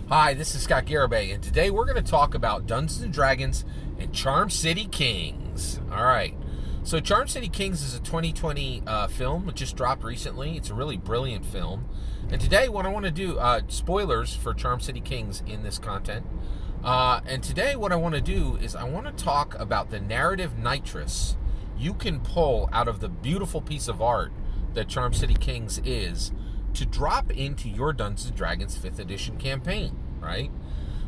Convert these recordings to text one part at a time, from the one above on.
Hi, this is Scott Garibay, and today we're going to talk about Dungeons & Dragons and Charm City Kings. All right. So Charm City Kings is a 2020 film. It just dropped recently. It's a really brilliant film. And today what I want to do, spoilers for Charm City Kings in this content. And today what I want to do is I want to talk about the narrative nitrous you can pull out of the beautiful piece of art that Charm City Kings is to drop into your Dungeons & Dragons 5th edition campaign, right?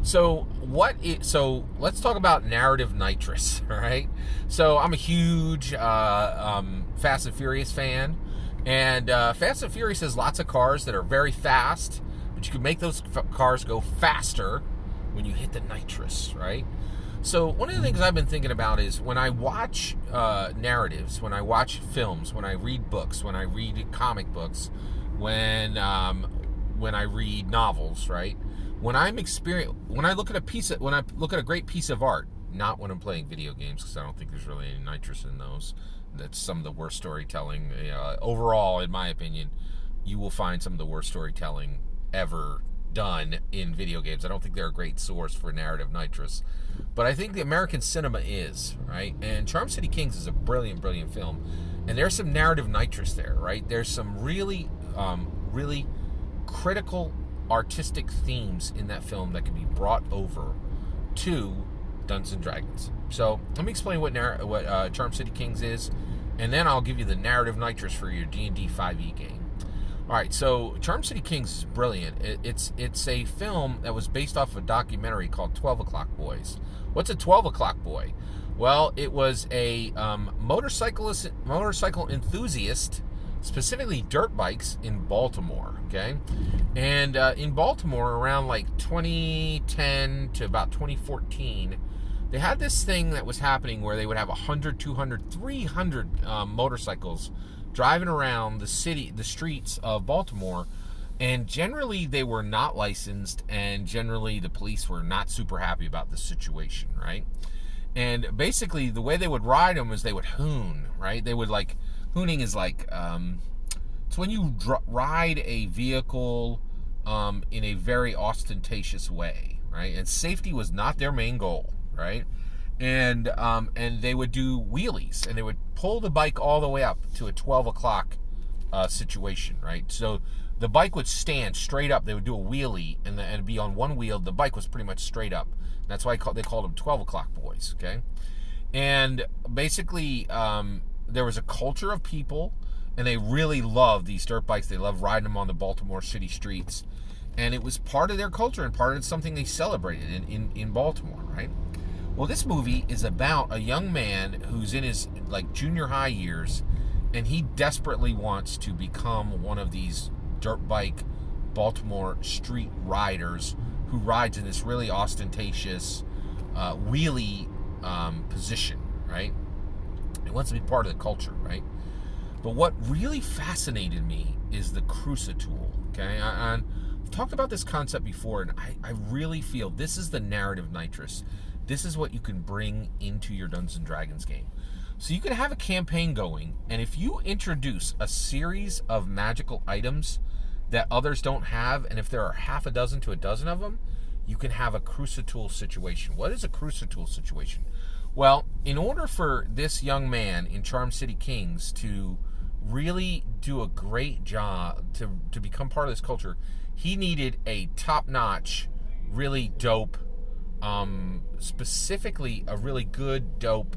So let's talk about narrative nitrous, all right? So I'm a huge Fast and Furious fan, and Fast and Furious has lots of cars that are very fast, but you can make those cars go faster when you hit the nitrous, right? So one of the things I've been thinking about is when I watch narratives, when I watch films, when I read books, when I read comic books, when I read novels, right? When I look at a great piece of art, not when I'm playing video games, because I don't think there's really any nitrous in those. That's some of the worst storytelling. Overall, in my opinion, you will find some of the worst storytelling ever done in video games. I don't think they're a great source for narrative nitrous, but I think the American cinema is, right? And Charm City Kings is a brilliant, brilliant film, and there's some narrative nitrous there, right? There's some really critical artistic themes in that film that can be brought over to Dungeons and Dragons. So let me explain what Charm City Kings is, and then I'll give you the narrative nitrous for your D&D 5e game. All right, so Charm City Kings is brilliant. It's a film that was based off of a documentary called 12 O'Clock Boys. What's a 12 O'Clock Boy? Well, it was a motorcycle enthusiast, specifically dirt bikes in Baltimore, okay? And in Baltimore, around like 2010 to about 2014, they had this thing that was happening where they would have 100, 200, 300 motorcycles driving around the streets of Baltimore, and generally they were not licensed, and generally the police were not super happy about the situation, right? And basically the way they would ride them is they would hoon, right? They would hooning is it's when you ride a vehicle in a very ostentatious way, right? And safety was not their main goal, right? And they would do wheelies, and they would pull the bike all the way up to a 12 o'clock situation, right? So the bike would stand straight up. They would do a wheelie and be on one wheel. The bike was pretty much straight up. That's why they called them 12 o'clock boys, okay? And basically, there was a culture of people, and they really loved these dirt bikes. They loved riding them on the Baltimore city streets, and it was part of their culture and part of something they celebrated in Baltimore, right? Well, this movie is about a young man who's in his junior high years, and he desperately wants to become one of these dirt bike Baltimore street riders who rides in this really ostentatious wheelie position, right? He wants to be part of the culture, right? But what really fascinated me is the CruciTool, okay? I've talked about this concept before, and I really feel this is the narrative nitrous. This is what you can bring into your Dungeons & Dragons game. So you can have a campaign going, and if you introduce a series of magical items that others don't have, and if there are half a dozen to a dozen of them, you can have a CruciTool situation. What is a CruciTool situation? Well, in order for this young man in Charm City Kings to really do a great job, to become part of this culture, he needed a top-notch, really dope, specifically a really good, dope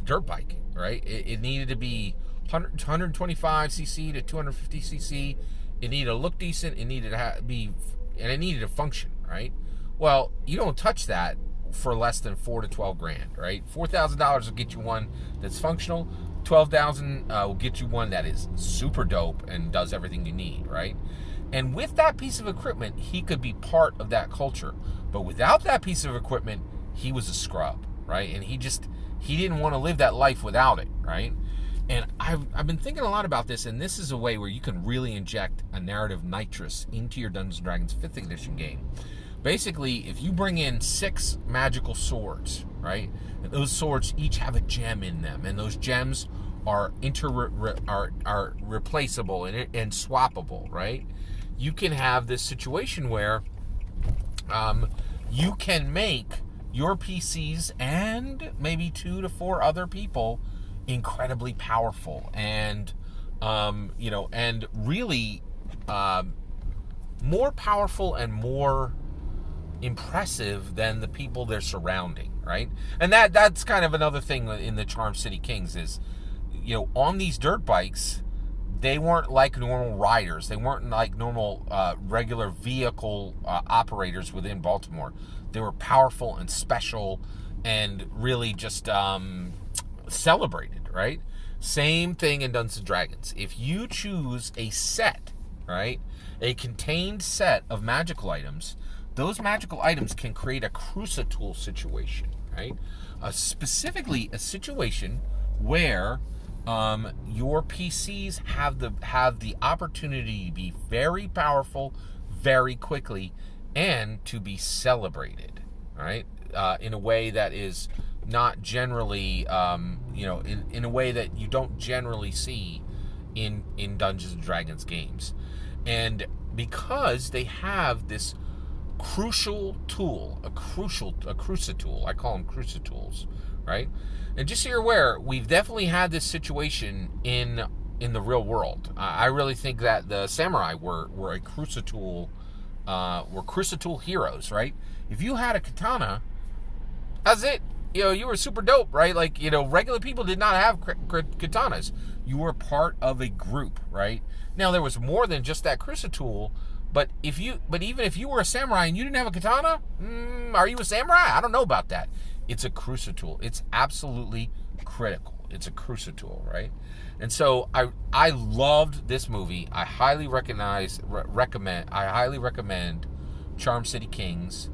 dirt bike, right? It needed to be 125cc to 250cc. It needed to look decent. It needed to and it needed to function, right? Well, you don't touch that for less than $4,000 to $12,000, right? $4,000 will get you one that's functional. $12,000 will get you one that is super dope and does everything you need, right? And with that piece of equipment, he could be part of that culture. But without that piece of equipment, he was a scrub, right? And he didn't want to live that life without it, right? And I've been thinking a lot about this, and this is a way where you can really inject a narrative nitrous into your Dungeons & Dragons 5th edition game. Basically, if you bring in 6 magical swords, right? And those swords each have a gem in them, and those gems are replaceable and swappable, right? You can have this situation where you can make your PCs and maybe 2 to 4 other people incredibly powerful and and really more powerful and more impressive than the people they're surrounding, right? And that's kind of another thing in the Charm City Kings is, on these dirt bikes, they weren't like normal riders. They weren't like normal regular vehicle operators within Baltimore. They were powerful and special and really just celebrated, right? Same thing in Dungeons & Dragons. If you choose a set, right, a contained set of magical items, those magical items can create a CruciTool situation, right? Specifically, a situation where your PCs have the opportunity to be very powerful very quickly and to be celebrated, right? In a way that is not generally, in a way that you don't generally see in Dungeons and Dragons games. And because they have this crucial tool, a CruciTool, I call them CruciTools, right? And just so you're aware, we've definitely had this situation in the real world. I really think that the samurai were a CruciTool, were CruciTool heroes, right? If you had a katana, that's it. You were super dope, right? Like, regular people did not have katanas. You were part of a group, right? Now, there was more than just that CruciTool, but even if you were a samurai and you didn't have a katana, are you a samurai? I don't know about that. It's a CruciTool. It's absolutely critical. It's a CruciTool, right? And so I loved this movie. I highly recommend Charm City Kings.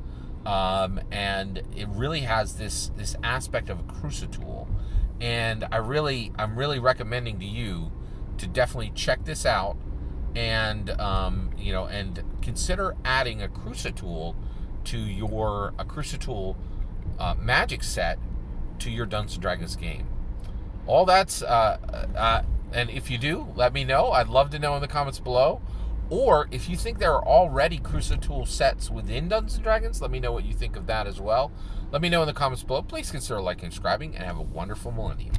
And it really has this aspect of a CruciTool, and I'm really recommending to you to definitely check this out, and and consider adding a CruciTool to your magic set to your Dungeons & Dragons game. All that's and if you do, let me know. I'd love to know in the comments below. Or if you think there are already CruciTool sets within Dungeons & Dragons, let me know what you think of that as well. Let me know in the comments below. Please consider liking and subscribing, and have a wonderful millennium.